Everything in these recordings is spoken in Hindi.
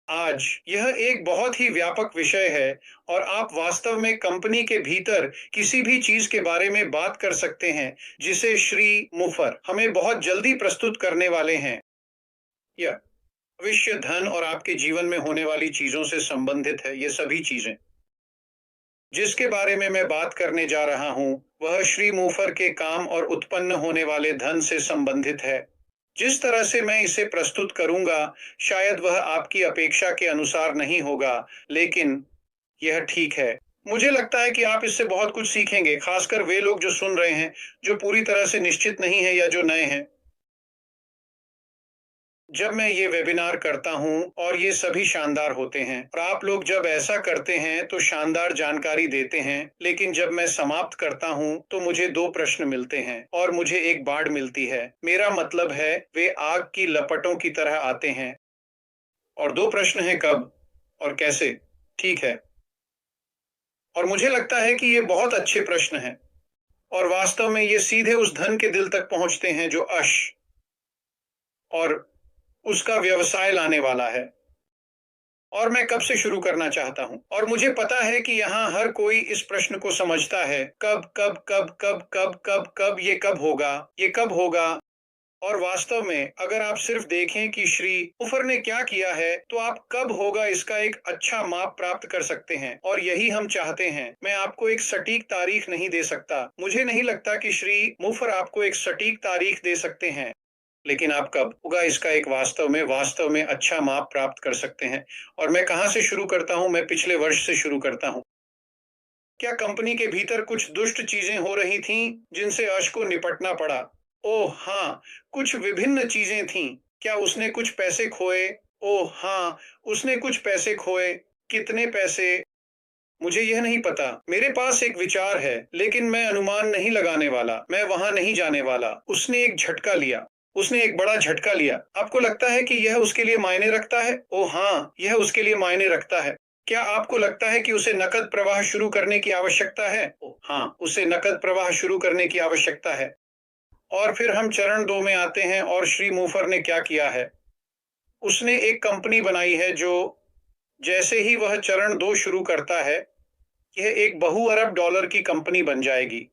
आज यह एक बहुत ही व्यापक विषय है और आप वास्तव में कंपनी के भीतर किसी भी चीज के बारे में बात कर सकते हैं जिसे श्री मुफर हमें बहुत जल्दी प्रस्तुत करने वाले हैं। यह भविष्य, धन और आपके जीवन में होने वाली चीजों से संबंधित है। ये सभी चीजें जिसके बारे में मैं बात करने जा रहा हूं वह श्री मुफर के काम और उत्पन्न होने वाले धन से संबंधित है। जिस तरह से मैं इसे प्रस्तुत करूंगा शायद वह आपकी अपेक्षा के अनुसार नहीं होगा, लेकिन यह ठीक है। मुझे लगता है कि आप इससे बहुत कुछ सीखेंगे, खासकर वे लोग जो सुन रहे हैं, जो पूरी तरह से निश्चित नहीं है या जो नए हैं। जब मैं ये वेबिनार करता हूँ और ये सभी शानदार होते हैं और आप लोग जब ऐसा करते हैं तो शानदार जानकारी देते हैं, लेकिन जब मैं समाप्त करता हूँ तो मुझे दो प्रश्न मिलते हैं और मुझे एक बाढ़ मिलती है। मेरा मतलब है वे आग की लपटों की तरह आते हैं। और दो प्रश्न हैं, कब और कैसे। ठीक है। और मुझे लगता है कि ये बहुत अच्छे प्रश्न हैं और वास्तव में ये सीधे उस धन के दिल तक पहुंचते हैं जो अश और उसका व्यवसाय लाने वाला है। और मैं कब से शुरू करना चाहता हूं और मुझे पता है कि यहाँ हर कोई इस प्रश्न को समझता है, कब कब कब कब कब कब कब ये कब होगा, ये कब होगा। और वास्तव में अगर आप सिर्फ देखें कि श्री उफर ने क्या किया है तो आप कब होगा इसका एक अच्छा माप प्राप्त कर सकते हैं और यही हम चाहते हैं। मैं आपको एक सटीक तारीख नहीं दे सकता, मुझे नहीं लगता कि श्री मुफर आपको एक सटीक तारीख दे सकते हैं, लेकिन आप कब होगा इसका एक वास्तव में अच्छा माप प्राप्त कर सकते हैं। और मैं कहां से शुरू करता हूं? मैं पिछले वर्ष से शुरू करता हूं। क्या कंपनी के भीतर कुछ दुष्ट चीजें हो रही थीं जिनसे अश को निपटना पड़ा? ओह हाँ, कुछ विभिन्न चीजें थीं। क्या उसने कुछ पैसे खोए? ओह हाँ, उसने कुछ पैसे खोए। कितने पैसे? मुझे यह नहीं पता। मेरे पास एक विचार है, लेकिन मैं अनुमान नहीं लगाने वाला। मैं वहां नहीं जाने वाला। उसने एक झटका लिया। उसने एक बड़ा झटका लिया। आपको लगता है कि यह उसके लिए मायने रखता है? ओह हाँ, यह उसके लिए मायने रखता है। क्या आपको लगता है कि उसे नकद प्रवाह शुरू करने की आवश्यकता है? ओह हाँ, उसे नकद प्रवाह शुरू करने की आवश्यकता है। और फिर हम चरण 2 में आते हैं और श्री मूफर ने क्या किया है? उसने एक कंपनी बनाई है जो जैसे ही वह चरण 2 शुरू करता है, यह एक बहु अरब डॉलर की कंपनी बन जाएगी।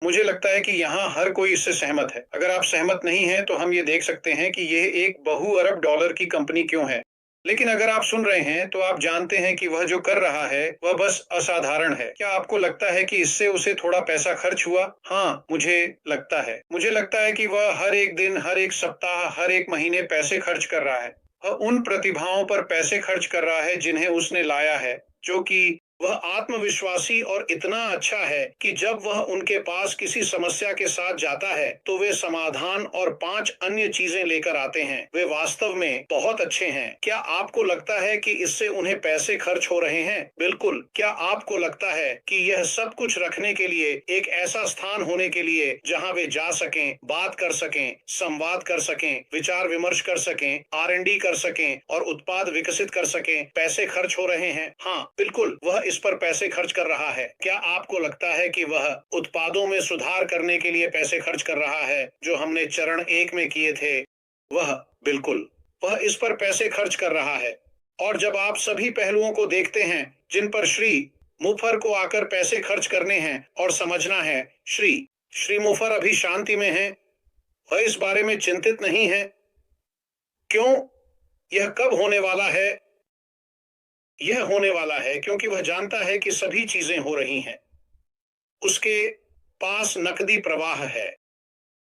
मुझे लगता है कि यहाँ हर कोई इससे सहमत है। अगर आप सहमत नहीं हैं तो हम ये देख सकते हैं कि यह एक बहु अरब डॉलर की कंपनी क्यों है। लेकिन अगर आप सुन रहे हैं तो आप जानते हैं कि वह जो कर रहा है वह बस असाधारण है। क्या आपको लगता है कि इससे उसे थोड़ा पैसा खर्च हुआ? हाँ, मुझे लगता है। मुझे लगता है कि वह हर एक दिन, हर एक सप्ताह, हर एक महीने पैसे खर्च कर रहा है। वह उन प्रतिभाओं पर पैसे खर्च कर रहा है जिन्हें उसने लाया है, जो कि वह आत्मविश्वासी और इतना अच्छा है कि जब वह उनके पास किसी समस्या के साथ जाता है तो वे समाधान और 5 अन्य चीजें लेकर आते हैं। वे वास्तव में बहुत अच्छे हैं। क्या आपको लगता है कि इससे उन्हें पैसे खर्च हो रहे हैं? बिल्कुल। क्या आपको लगता है कि यह सब कुछ रखने के लिए एक ऐसा स्थान होने के लिए जहां वे जा सकें, बात कर सकें, संवाद कर सकें, विचार विमर्श कर सकें, R&D कर सकें और उत्पाद विकसित कर सकें, पैसे खर्च हो रहे हैं? हाँ, बिल्कुल, वह इस पर पैसे खर्च कर रहा है। क्या आपको लगता है कि वह उत्पादों में सुधार करने के लिए पैसे खर्च कर रहा है जो हमने चरण 1 में किए थे? वह बिल्कुल, वह इस पर पैसे खर्च कर रहा है। और जब आप सभी पहलुओं को देखते हैं जिन पर श्री मुफर को आकर पैसे खर्च करने हैं और समझना है, श्री मुफर अभी शांति में हैं। वह इस बारे में चिंतित नहीं है। क्यों? यह कब होने वाला है? यह होने वाला है क्योंकि वह जानता है कि सभी चीजें हो रही हैं। उसके पास नकदी प्रवाह है।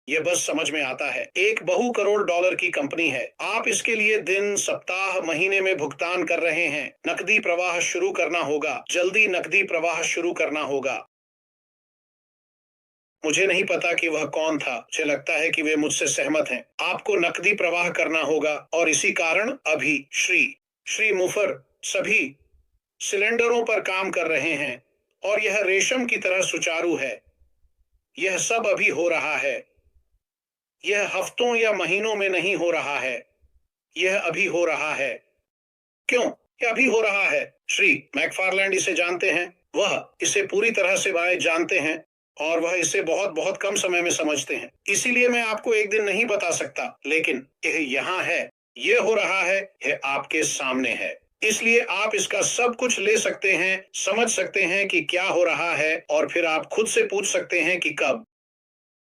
यह बस समझ में आता है। एक बहु करोड़ डॉलर की कंपनी है। आप इसके लिए दिन, सप्ताह, महीने में भुगतान कर रहे हैं। नकदी प्रवाह शुरू करना होगा। जल्दी नकदी प्रवाह शुरू करना होगा। मुझे नहीं पता कि वह कौन था। मुझे लगता है कि वे मुझसे सहमत हैं। आपको नकदी प्रवाह करना होगा और इसी कारण अभी श्री मुफर सभी सिलेंडरों पर काम कर रहे हैं और यह रेशम की तरह सुचारू है। यह सब अभी हो रहा है। यह हफ्तों या महीनों में नहीं हो रहा है। यह अभी हो रहा है। क्यों? यह अभी हो रहा है। श्री मैकफार्लैंड इसे जानते हैं। वह इसे पूरी तरह से जानते हैं और वह इसे बहुत बहुत कम समय में समझते हैं। इसीलिए मैं आपको एक दिन नहीं बता सकता, लेकिन यह यहाँ है। ये हो रहा है, यह आपके सामने है। इसलिए आप इसका सब कुछ ले सकते हैं, समझ सकते हैं कि क्या हो रहा है, और फिर आप खुद से पूछ सकते हैं कि कब।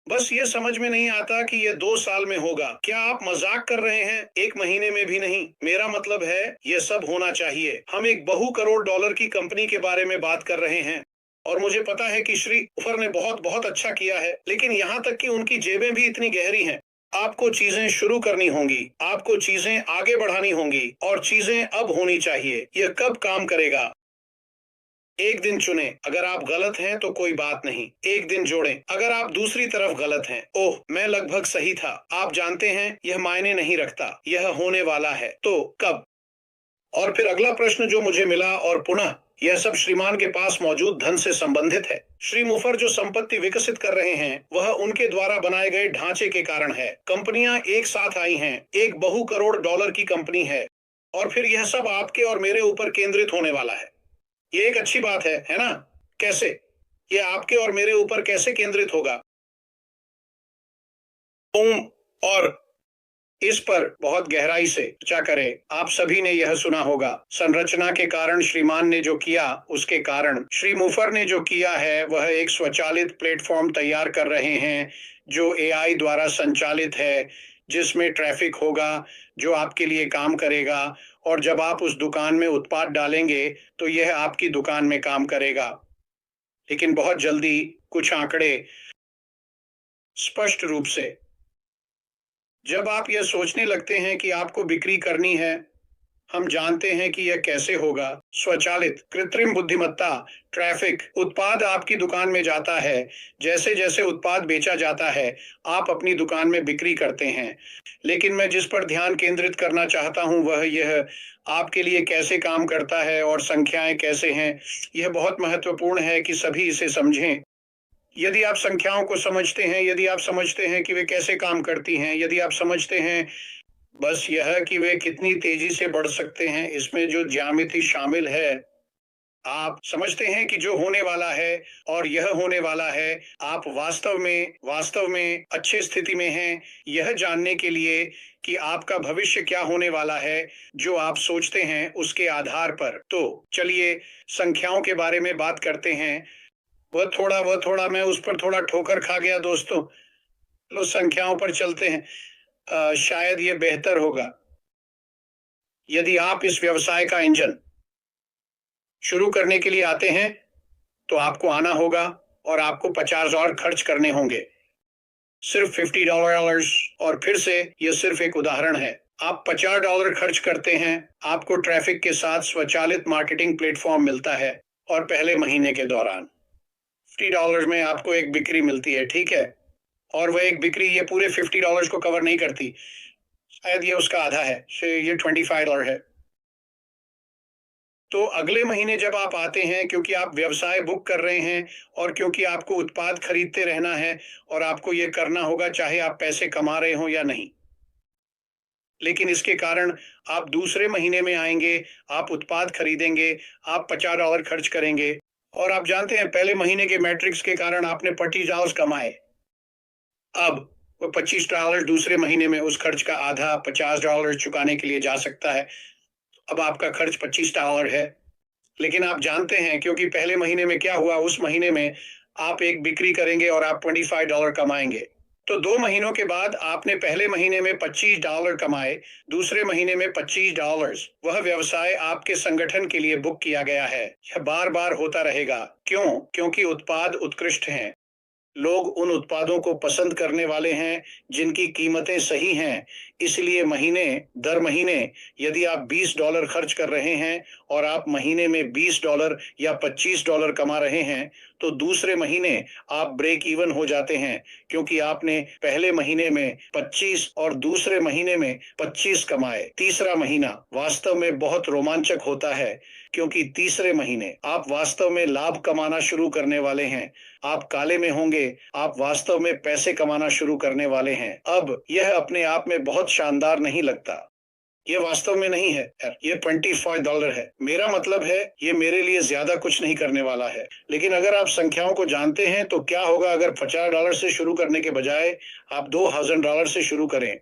बस ये समझ में नहीं आता कि ये 2 साल में होगा। क्या आप मजाक कर रहे हैं? 1 महीने में भी नहीं। मेरा मतलब है ये सब होना चाहिए। हम एक बहु करोड़ डॉलर की कंपनी के बारे में बात कर रहे हैं, और मुझे पता है कि श्री मुफर ने बहुत बहुत अच्छा किया है, लेकिन यहाँ तक कि उनकी जेबें भी इतनी गहरी हैं। आपको चीजें शुरू करनी होंगी, आपको चीजें आगे बढ़ानी होंगी, और चीजें अब होनी चाहिए। ये कब काम करेगा? एक दिन चुने। अगर आप गलत हैं तो कोई बात नहीं, एक दिन जोड़ें। अगर आप दूसरी तरफ गलत हैं, ओह मैं लगभग सही था, आप जानते हैं यह मायने नहीं रखता, यह होने वाला है, तो कब? और फिर अगला प्रश्न जो मुझे मिला, और पुनः यह सब श्रीमान के पास मौजूद धन से संबंधित है। श्री मुफर जो संपत्ति विकसित कर रहे हैं वह उनके द्वारा बनाए गए ढांचे के कारण है। कंपनियां एक साथ आई हैं, एक बहु करोड़ डॉलर की कंपनी है, और फिर यह सब आपके और मेरे ऊपर केंद्रित होने वाला है। ये एक अच्छी बात है ना? कैसे? ये आपके और मेरे ऊपर कैसे केंद्रित होगा? तुम और इस पर बहुत गहराई से चर्चा करें। आप सभी ने यह सुना होगा, संरचना के कारण श्रीमान ने जो किया, उसके कारण श्री मुफर ने जो किया है, वह एक स्वचालित प्लेटफॉर्म तैयार कर रहे हैं जो एआई द्वारा संचालित है, जिसमें ट्रैफिक होगा जो आपके लिए काम करेगा, और जब आप उस दुकान में उत्पाद डालेंगे तो यह आपकी दुकान में काम करेगा। लेकिन बहुत जल्दी कुछ आंकड़े स्पष्ट रूप से, जब आप यह सोचने लगते हैं कि आपको बिक्री करनी है, हम जानते हैं कि यह कैसे होगा। स्वचालित, कृत्रिम बुद्धिमत्ता, ट्रैफिक, उत्पाद आपकी दुकान में जाता है। जैसे जैसे उत्पाद बेचा जाता है, आप अपनी दुकान में बिक्री करते हैं। लेकिन मैं जिस पर ध्यान केंद्रित करना चाहता हूं वह यह आपके लिए कैसे काम करता है और संख्याएं कैसे हैं। यह बहुत महत्वपूर्ण है कि सभी इसे समझें। यदि आप संख्याओं को समझते हैं, यदि आप समझते हैं कि वे कैसे काम करती हैं, यदि आप समझते हैं बस यह कि वे कितनी तेजी से बढ़ सकते हैं, इसमें जो ज्यामिति शामिल है, आप समझते हैं कि जो होने वाला है और यह होने वाला है, आप वास्तव में अच्छे स्थिति में हैं यह जानने के लिए कि आपका भविष्य क्या होने वाला है, जो आप सोचते हैं उसके आधार पर। तो चलिए संख्याओं के बारे में बात करते हैं। वह थोड़ा मैं उस पर थोड़ा ठोकर खा गया दोस्तों। लो संख्याओं पर चलते हैं। शायद ये बेहतर होगा। यदि आप इस व्यवसाय का इंजन शुरू करने के लिए आते हैं तो आपको आना होगा, और आपको $50 खर्च करने होंगे, सिर्फ $50। और फिर से यह सिर्फ एक उदाहरण है। आप $50 खर्च करते हैं, आपको ट्रैफिक के साथ स्वचालित मार्केटिंग प्लेटफॉर्म मिलता है, और पहले महीने के दौरान $50 में आपको एक बिक्री मिलती है, ठीक है? और वह एक बिक्री ये पूरे $50 को कवर नहीं करती, शायद ये उसका आधा है, ये $25 है। तो अगले महीने जब आप आते हैं, क्योंकि आप व्यवसाय बुक कर रहे हैं और क्योंकि आपको उत्पाद खरीदते रहना है, और आपको ये करना होगा चाहे आप पैसे कमा रहे हो या नहीं। लेकिन इसके कारण आप दूसरे महीने में आएंगे, आप उत्पाद खरीदेंगे, आप $50 खर्च करेंगे, और आप जानते हैं पहले महीने के मैट्रिक्स के कारण आपने $25 कमाए। अब वो $25 दूसरे महीने में उस खर्च का आधा $50 चुकाने के लिए जा सकता है। अब आपका खर्च $25 है। लेकिन आप जानते हैं क्योंकि पहले महीने में क्या हुआ, उस महीने में आप एक बिक्री करेंगे और आप $25 कमाएंगे। तो 2 महीनों के बाद आपने पहले महीने में $25 कमाए, दूसरे महीने में $25। वह व्यवसाय आपके संगठन के लिए बुक किया गया है। यह बार बार होता रहेगा। क्यों? क्योंकि उत्पाद उत्कृष्ट हैं। लोग उन उत्पादों को पसंद करने वाले हैं जिनकी कीमतें सही हैं। इसलिए महीने दर महीने यदि आप $20 खर्च कर रहे हैं और आप महीने में $20 या $25 कमा रहे हैं, तो दूसरे महीने आप ब्रेक इवन हो जाते हैं, क्योंकि आपने पहले महीने में 25 और दूसरे महीने में 25 कमाए। तीसरा महीना वास्तव में बहुत रोमांचक होता है, क्योंकि तीसरे महीने आप वास्तव में लाभ कमाना शुरू करने वाले हैं। आप काले में होंगे, आप वास्तव में पैसे कमाना शुरू करने वाले हैं। अब यह अपने आप में बहुत शानदार नहीं लगता, ये वास्तव में नहीं है यार, ये $25 है। मेरा मतलब है ये मेरे लिए ज्यादा कुछ नहीं करने वाला है। लेकिन अगर आप संख्याओं को जानते हैं तो क्या होगा अगर $50 से शुरू करने के बजाय आप $2000 से शुरू करें,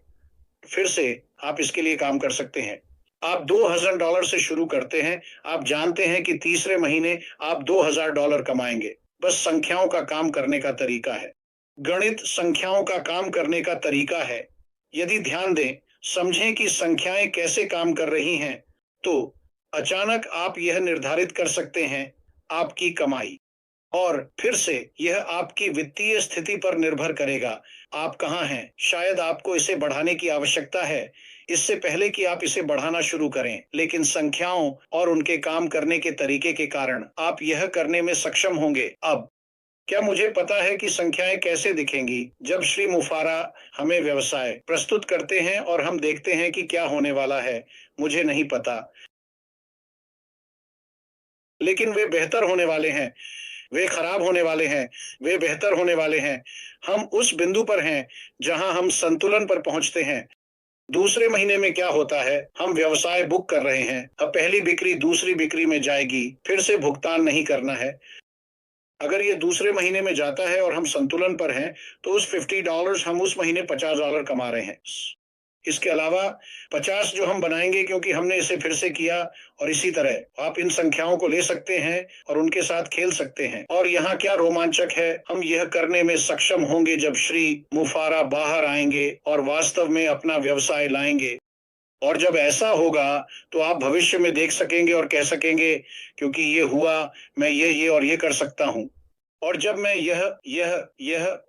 फिर से आप इसके लिए काम कर सकते हैं। आप $2000 से शुरू करते हैं। आप जानते हैं कि तीसरे महीने आप $2000 कमाएंगे। बस संख्याओं का काम करने का तरीका है। गणित संख्याओं का काम करने का तरीका है। यदि ध्यान दें, समझें कि संख्याएं कैसे काम कर रही हैं, तो अचानक आप यह निर्धारित कर सकते हैं आपकी कमाई। और फिर से यह आपकी वित्तीय स्थिति पर निर्भर करेगा। आप कहाँ हैं? शायद आपको इसे बढ़ाने की आवश्यकता है इससे पहले कि आप इसे बढ़ाना शुरू करें, लेकिन संख्याओं और उनके काम करने के तरीके के कारण आप यह करने में सक्षम होंगे। अब क्या मुझे पता है कि संख्याएं कैसे दिखेंगी जब श्री मुफारा हमें व्यवसाय प्रस्तुत करते हैं और हम देखते हैं कि क्या होने वाला है? मुझे नहीं पता, लेकिन वे बेहतर होने वाले हैं। वे खराब होने वाले हैं, वे बेहतर होने वाले हैं। हम उस बिंदु पर हैं जहां हम संतुलन पर पहुंचते हैं। दूसरे महीने में क्या होता है? हम व्यवसाय बुक कर रहे हैं। अब पहली बिक्री दूसरी बिक्री में जाएगी। फिर से भुगतान नहीं करना है। अगर ये दूसरे महीने में जाता है और हम संतुलन पर हैं, तो उस $50 हम उस महीने $50 कमा रहे हैं। इसके अलावा 50 जो हम बनाएंगे क्योंकि हमने इसे फिर से किया, और इसी तरह आप इन संख्याओं को ले सकते हैं और उनके साथ खेल सकते हैं। और यहाँ क्या रोमांचक है, हम यह करने में सक्षम होंगे जब श्री मुफारा बाहर आएंगे और वास्तव में अपना व्यवसाय लाएंगे। और जब ऐसा होगा तो आप भविष्य में देख सकेंगे और कह सकेंगे, क्योंकि ये हुआ, मैं ये और ये कर सकता हूँ। और जब मैं यह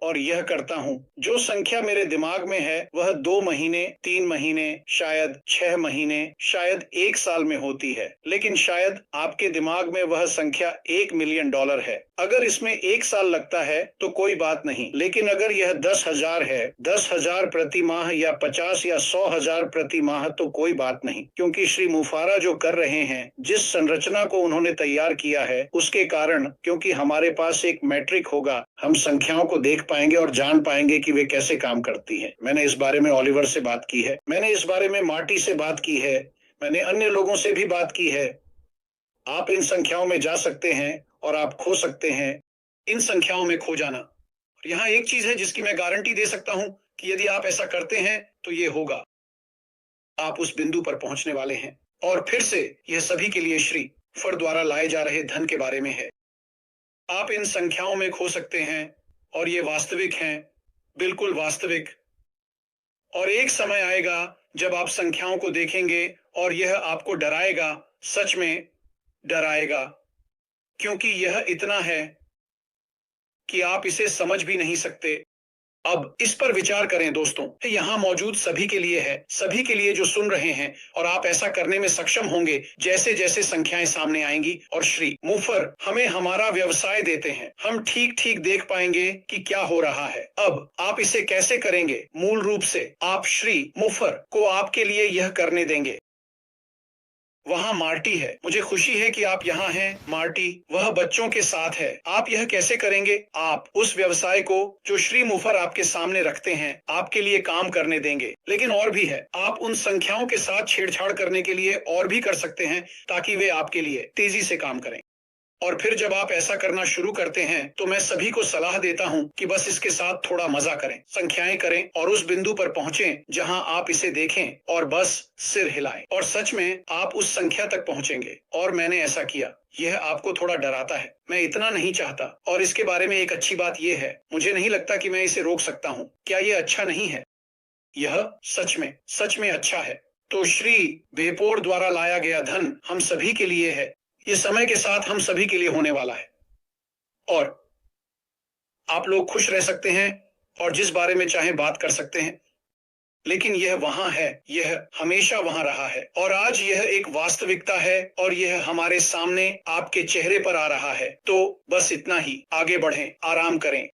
और यह करता हूं, जो संख्या मेरे दिमाग में है वह 2 महीने, 3 महीने, शायद 6 महीने, शायद 1 साल में होती है, लेकिन शायद आपके दिमाग में वह संख्या $1 मिलियन है। अगर इसमें 1 साल लगता है तो कोई बात नहीं, लेकिन अगर यह 10,000 है, 10,000 प्रति माह या 50 या 100,000 प्रति माह, तो कोई बात नहीं, क्योंकि श्री मुफारा जो कर रहे हैं, जिस संरचना को उन्होंने तैयार किया है, उसके कारण, क्योंकि हमारे पास एक मैट्रिक होगा, हम संख्याओं को देख पाएंगे और जान पाएंगे कि वे कैसे काम करती हैं। मैंने इस बारे में ओलिवर से बात की है, मैंने इस बारे में मार्टी से बात की है, मैंने अन्य लोगों से भी बात की है। आप इन संख्याओं में जा सकते हैं और आप खो सकते हैं इन संख्याओं में खो जाना। यहाँ एक चीज है जिसकी मैं गारंटी दे सकता हूं कि यदि आप ऐसा करते हैं तो ये होगा, आप उस बिंदु पर पहुंचने वाले हैं। और फिर से यह सभी के लिए श्री फर द्वारा लाए जा रहे धन के बारे में है। आप इन संख्याओं में खो सकते हैं और ये वास्तविक हैं, बिल्कुल वास्तविक। और एक समय आएगा जब आप संख्याओं को देखेंगे और यह आपको डराएगा, सच में डराएगा, क्योंकि यह इतना है कि आप इसे समझ भी नहीं सकते। अब इस पर विचार करें दोस्तों, यहाँ मौजूद सभी के लिए है, सभी के लिए जो सुन रहे हैं, और आप ऐसा करने में सक्षम होंगे जैसे जैसे संख्याएं सामने आएंगी और श्री मुफर हमें हमारा व्यवसाय देते हैं। हम ठीक ठीक देख पाएंगे कि क्या हो रहा है। अब आप इसे कैसे करेंगे? मूल रूप से आप श्री मुफर को आपके लिए यह करने देंगे। वहाँ मार्टी है, मुझे खुशी है कि आप यहाँ हैं मार्टी, वह बच्चों के साथ है। आप यह कैसे करेंगे? आप उस व्यवसाय को जो श्री मुफर आपके सामने रखते हैं आपके लिए काम करने देंगे। लेकिन और भी है, आप उन संख्याओं के साथ छेड़छाड़ करने के लिए और भी कर सकते हैं ताकि वे आपके लिए तेजी से काम करें। और फिर जब आप ऐसा करना शुरू करते हैं तो मैं सभी को सलाह देता हूं कि बस इसके साथ थोड़ा मजा करें, संख्याएं करें और उस बिंदु पर पहुंचें जहां आप इसे देखें और बस सिर हिलाएं, और सच में आप उस संख्या तक पहुंचेंगे। और मैंने ऐसा किया। यह आपको थोड़ा डराता है, मैं इतना नहीं चाहता। और इसके बारे में एक अच्छी बात यह है, मुझे नहीं लगता कि मैं इसे रोक सकता हूं। क्या यह अच्छा नहीं है? यह सच में अच्छा है। तो श्री बेपोर द्वारा लाया गया धन हम सभी के लिए है। ये समय के साथ हम सभी के लिए होने वाला है, और आप लोग खुश रह सकते हैं और जिस बारे में चाहे बात कर सकते हैं, लेकिन यह वहां है, यह हमेशा वहां रहा है, और आज यह एक वास्तविकता है और यह हमारे सामने आपके चेहरे पर आ रहा है। तो बस इतना ही, आगे बढ़ें, आराम करें,